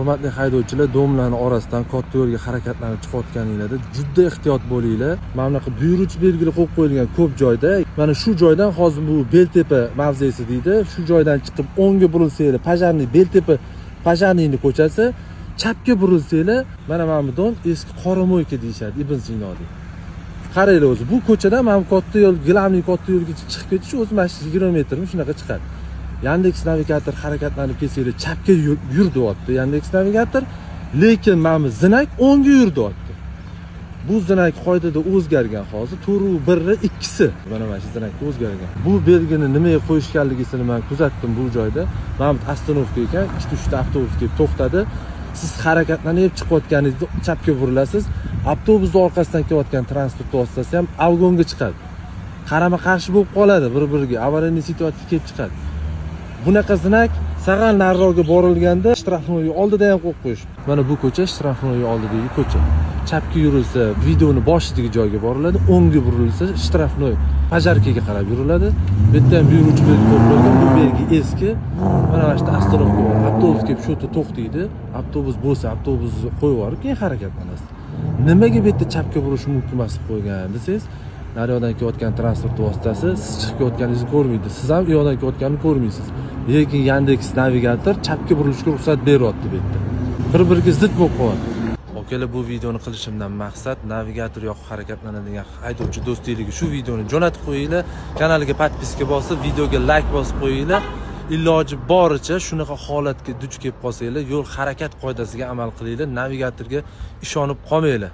Hurmatli haydovchilar, domlarning orasidan katta yo'lga harakatlanib chiqayotganinglarda juda ehtiyot bo'linglar. Mana bunaqa buyuruvchi belgili qo'yib qo'yilgan ko'p joyda, mana shu joydan hozir bu Beltepa mavzesi deydi. Shu joydan chiqib o'ngga burilsanglar, Pajarniy Beltepa Pajarniyni ko'chasi, chapga burilsanglar, mana bu don eski Qoramo'yka deyshadi, Ibn Sinoda. Qaranglar o'zi, bu ko'chadan mana katta yo'l, gilamli katta yo'lgacha chiqib ketish o'zi mana 20 metrmi shunaqa chiqadi. Yandex navigator harakatlanib kelsanglar chapga yur deyapti Yandex navigator, lekin mana bu zinak o'ngga yur deyapti. Bu zinak qoidada o'zgargan hozir 4-1-2si. Mana shu zinakda o'zgargan. Bu belgini nimaga qo'yishganligisini men kuzatdim bu joyda. Mana bu ostanovka ekan, 2-3 ta avtobus kelib to'xtadi. Siz harakatlanib chiqayotganingizda chapga burilasiz. Avtobusning orqasidan kelayotgan transport vositasi ham avgonga chiqadi. Qarama-qarshi bo'lib qoladi bir-biriga, avariya situatsiya kelib chiqadi. Bunaqa zinak sag'al nariroqga borilganda shtrafnoy oldida ham qo'yib qo'yish. Mana bu ko'cha shtrafnoy oldidagi ko'cha. Chapga yurilsa videoni boshidagi joyga boriladi, o'ngga burilsa shtrafnoy Pajarkaga qarab yuriladi. Bu yerda ham buyuruvchi belgi qo'yilgan, bu belgi eski. Mana shu yerda ostanovka bor. Avtobus kelib shu yerda to'xtaydi. Avtobus bo'lsa, avtobusni qo'yib yuborib, keyin harakatlanasiz. Nimaga bu yerda chapga burish mumkin emas deb qo'ygan desangiz, nariyoqdan kelayotgan transport vositasi siz chiqib ketganingizni ko'rmaydi. Siz ham u yoqdan kelayotganini ko'rmaysiz. Lekin Yandex navigator chapga burilishga ruxsat beryapti bu yerda. Bir-biriga zid bo'lib qoladi. Okalar, bu videoni qilishimdan maqsad navigator yoqib harakatlanadigan haydovchi do'stlariga shu videoni jo'natib qo'yinglar, kanaliga podpiska bosib, videoga like bosib qo'yinglar. Iloji boricha shunaqa holatga duch kelib qolsanglar, yo'l harakat qoidasiga amal qilinglar, navigatorga ishonib qolmanglar.